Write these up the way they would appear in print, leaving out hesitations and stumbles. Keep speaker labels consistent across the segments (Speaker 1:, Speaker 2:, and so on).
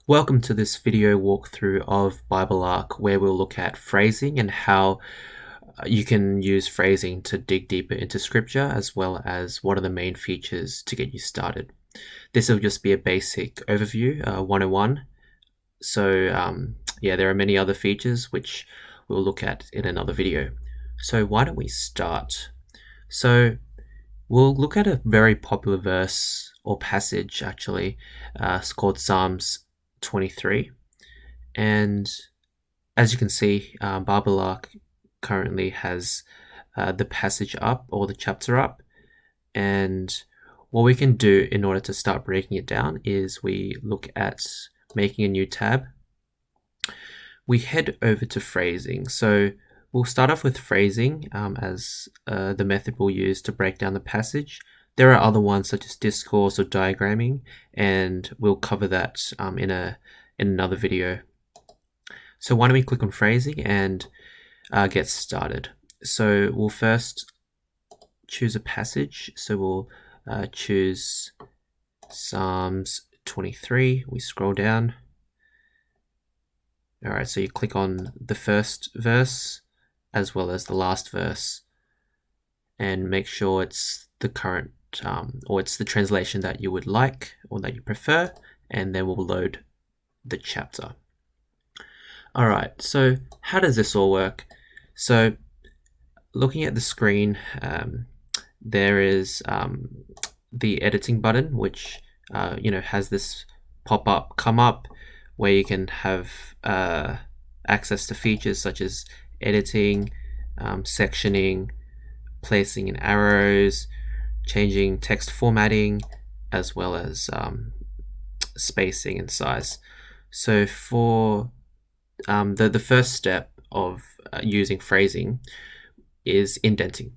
Speaker 1: Welcome to this video walkthrough of Biblearc, where we'll look at phrasing and how you can use phrasing to dig deeper into scripture, as well as what are the main features to get you started. This will just be a basic overview, 101. There are many other features which we'll look at in another video. So why don't we start? So we'll look at a very popular verse or passage, actually. It's called Psalms 23. And as you can see, Biblearc currently has the passage up or the chapter up. And what we can do in order to start breaking it down is we look at making a new tab. We head over to phrasing. So we'll start off with phrasing as the method we'll use to break down the passage. There are other ones such as discourse or diagramming, and we'll cover that in another video. So why don't we click on phrasing and get started. So we'll first choose a passage. So we'll choose Psalms 23. We scroll down. All right, so you click on the first verse as well as the last verse and make sure it's the current or it's the translation that you would like or that you prefer, and then we'll load the chapter. All right, so how does this all work? So looking at the screen, there is the editing button, which has this pop-up come up where you can have access to features such as editing, sectioning, placing in arrows, changing text formatting, as well as spacing and size. So for the first step of using phrasing is indenting.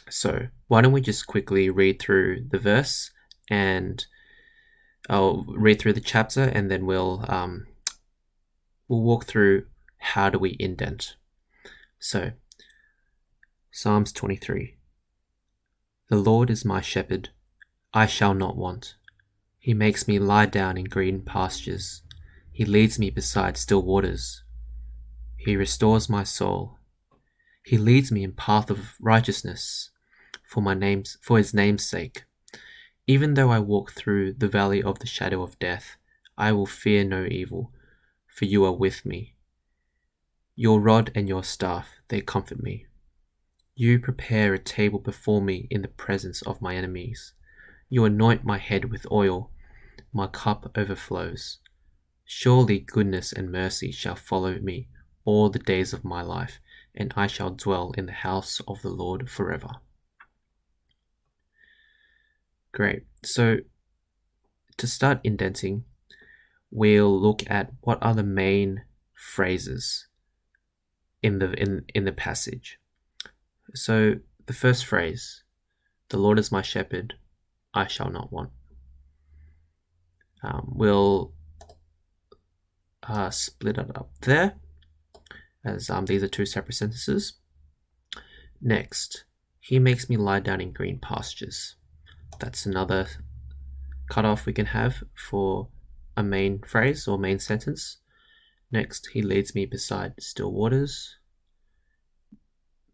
Speaker 1: So why don't we just quickly read through the verse, and I'll read through the chapter, and then we'll walk through how do we indent. So Psalms 23. The Lord is my shepherd, I shall not want. He makes me lie down in green pastures. He leads me beside still waters. He restores my soul. He leads me in path of righteousness for his name's sake. Even though I walk through the valley of the shadow of death, I will fear no evil, for you are with me. Your rod and your staff, they comfort me. You prepare a table before me in the presence of my enemies. You anoint my head with oil. My cup overflows. Surely goodness and mercy shall follow me all the days of my life, and I shall dwell in the house of the Lord forever. Great. So to start indenting, we'll look at what are the main phrases in the passage. So the first phrase, the Lord is my shepherd, I shall not want. We'll split it up there, as these are two separate sentences. Next, he makes me lie down in green pastures. That's another cutoff we can have for a main phrase or main sentence. Next, he leads me beside still waters.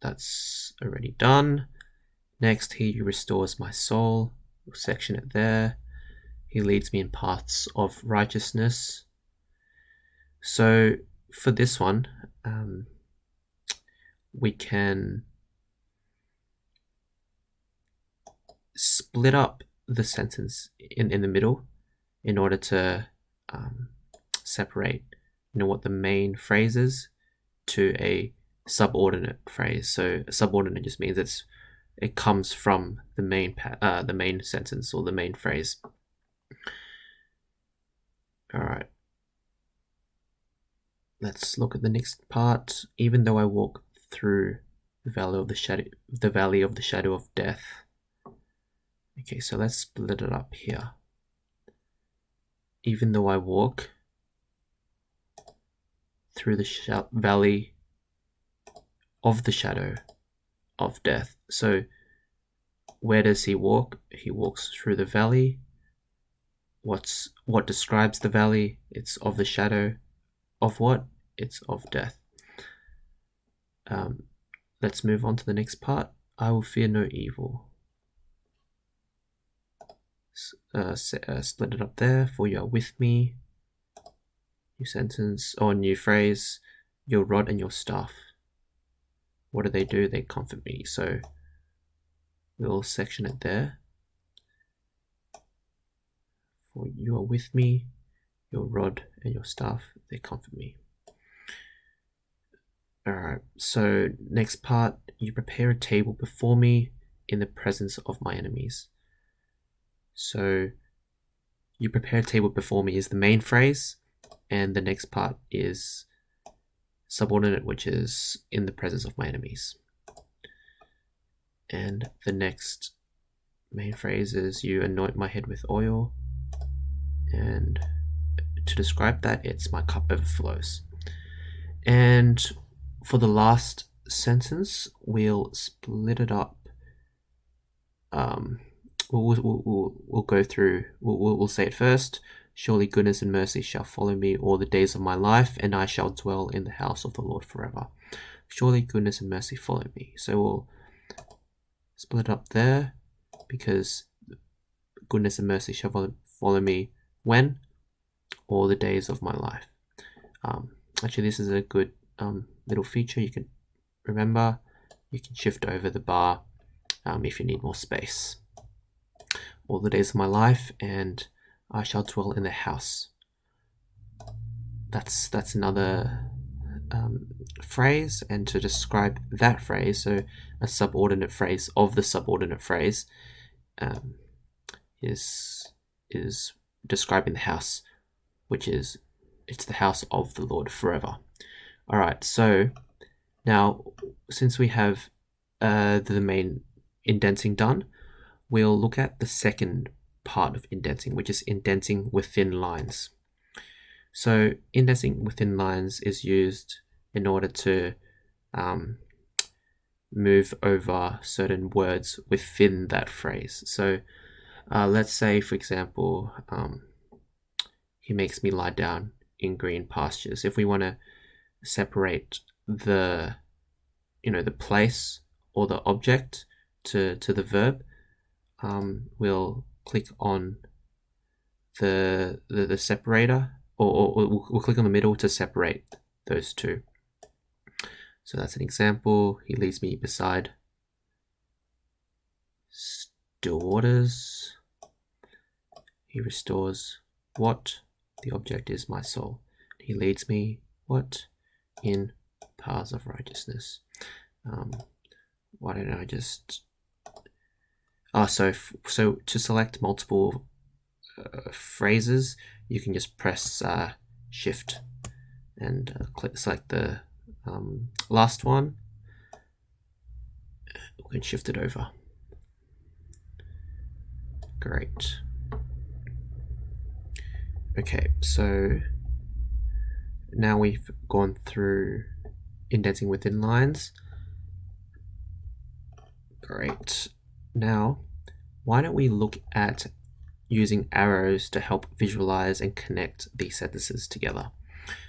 Speaker 1: That's already done. Next, he restores my soul. We'll section it there. He leads me in paths of righteousness. So for this one, we can split up the sentence in the middle in order to separate what the main phrase is to a subordinate phrase. So a subordinate just means it comes from the main sentence or the main phrase. All right. Let's look at the next part. Even though I walk through the valley of the shadow of death. Okay, so let's split it up here. Even though I walk through the valley of the shadow of death. So where does he walk? He walks through the valley what describes the valley? It's of the shadow of what? It's of death. Let's move on to the next part. I will fear no evil. Split it up there. For you are with me. New sentence or new phrase. Your rod and your staff. What do? They comfort me. So we'll section it there. For you are with me. Your rod and your staff, they comfort me. Alright, so next part, you prepare a table before me in the presence of my enemies. So you prepare a table before me is the main phrase, and the next part is subordinate, which is in the presence of my enemies. And the next main phrase is you anoint my head with oil, and to describe that, it's my cup overflows. And for the last sentence, we'll split it up. We'll go through. We'll say it first. Surely goodness and mercy shall follow me all the days of my life, and I shall dwell in the house of the Lord forever. Surely goodness and mercy follow me. So we'll split it up there, because goodness and mercy shall follow me when? All the days of my life. Actually, this is a good little feature you can remember. You can shift over the bar if you need more space. All the days of my life, and I shall dwell in the house. That's another phrase, and to describe that phrase, so a subordinate phrase of the subordinate phrase is describing the house, which is it's the house of the Lord forever. All right, so now since we have the main indenting done, we'll look at the second part of indenting, which is indenting within lines. So indenting within lines is used in order to move over certain words within that phrase. So let's say, for example, he makes me lie down in green pastures. If we want to separate the place or the object to the verb, we'll click on the separator, or we'll click on the middle to separate those two. So that's an example. He leads me beside still waters. He restores what? The object is my soul. He leads me what? In paths of righteousness. Why don't I just... so to select multiple phrases, you can just press Shift and select the last one. We can shift it over. Great. Okay, so now we've gone through indenting within lines. Great. Now, why don't we look at using arrows to help visualize and connect these sentences together?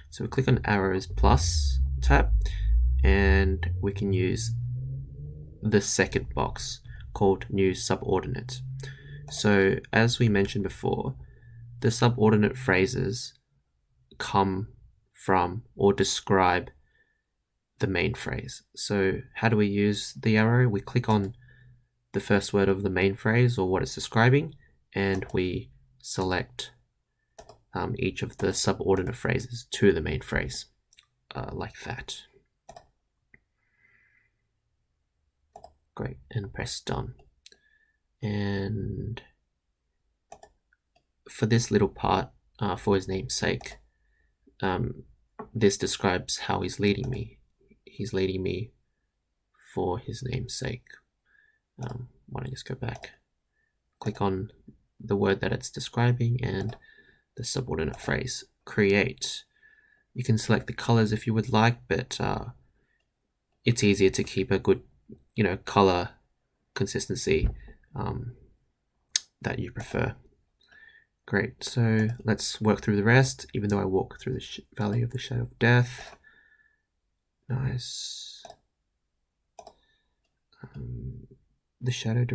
Speaker 1: So we click on arrows plus tab, and we can use the second box called new subordinate. So as we mentioned before, the subordinate phrases come from or describe the main phrase. So how do we use the arrow? We click on the first word of the main phrase or what it's describing, and we select each of the subordinate phrases to the main phrase, like that. Great, and press done. And for this little part, for his name's sake, this describes how he's leading me. He's leading me for his name's sake. Why don't I just go back, click on the word that it's describing and the subordinate phrase, create. You can select the colors if you would like, but it's easier to keep a good, color consistency that you prefer. Great, so let's work through the rest. Even though I walk through the valley of the shadow of death. Nice. The shadow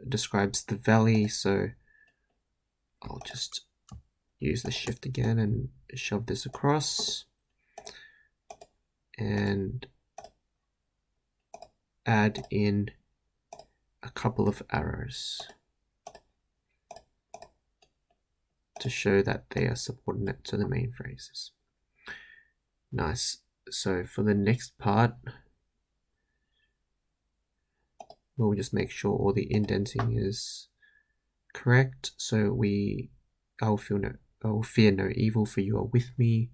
Speaker 1: describes the valley, so I'll just use the shift again and shove this across and add in a couple of arrows to show that they are subordinate to the main phrases. Nice. So for the next part, we'll just make sure all the indenting is correct. So I will fear no evil, for you are with me.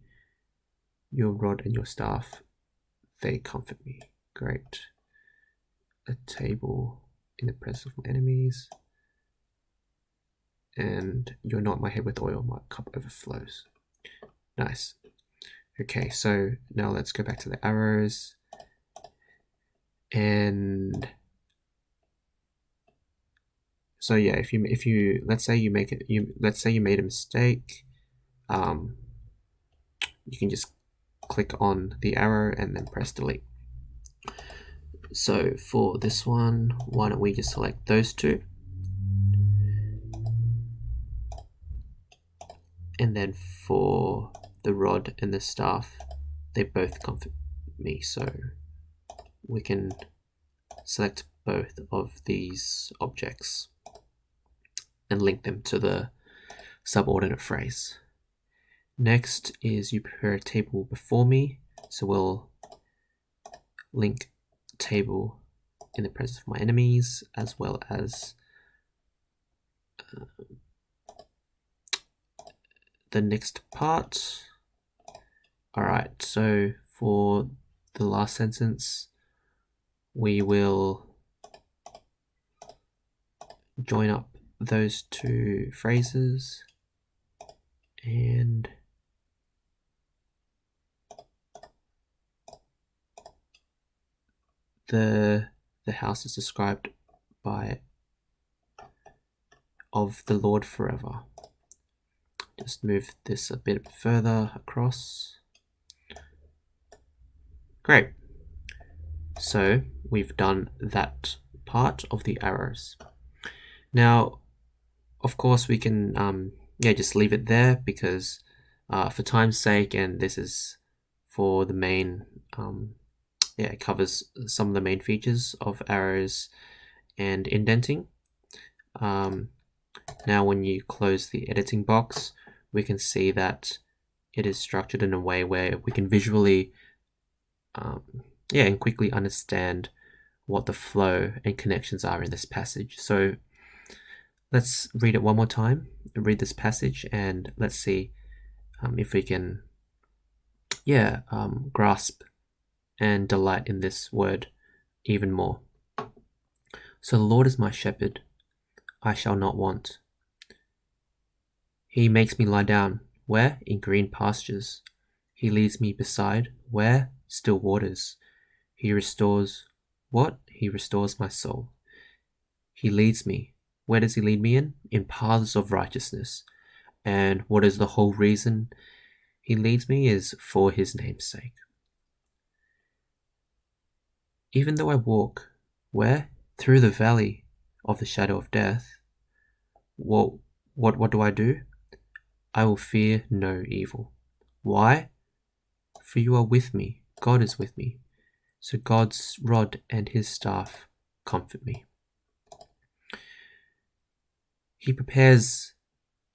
Speaker 1: Your rod and your staff, they comfort me. Great. A table in the presence of my enemies. And you anoint my head with oil, my cup overflows. Nice. Okay, so now let's go back to the arrows. And so yeah, if you let's say you made a mistake, you can just click on the arrow and then press delete. So for this one, why don't we just select those two? And then for the rod and the staff, they both comfort me. So we can select both of these objects and link them to the subordinate phrase. Next is you prepare a table before me. So we'll link table in the presence of my enemies, as well as the next part. Alright, so for the last sentence, we will join up those two phrases and the house is described by of the Lord forever. Just move this a bit further across. Great. So we've done that part of the arrows. Now, of course, we can just leave it there because for time's sake, and this is for the main, it covers some of the main features of arrows and indenting. Now when you close the editing box, we can see that it is structured in a way where we can visually and quickly understand what the flow and connections are in this passage. So let's read it one more time, read this passage, and let's see if we can grasp and delight in this word even more. So the Lord is my shepherd, I shall not want. He makes me lie down, where? In green pastures. He leads me beside, where? Still waters. He restores, what? He restores my soul. He leads me. Where does he lead me in? In paths of righteousness. And what is the whole reason he leads me is for his name's sake. Even though I walk, where? Through the valley of the shadow of death, what do I do? I will fear no evil. Why? For you are with me. God is with me. So God's rod and his staff comfort me. He prepares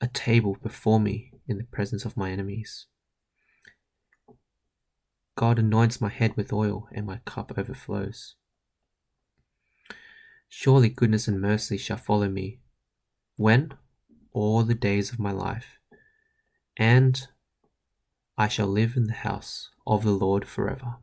Speaker 1: a table before me in the presence of my enemies. God anoints my head with oil, and my cup overflows. Surely goodness and mercy shall follow me. When? All the days of my life. And I shall live in the house of the Lord forever.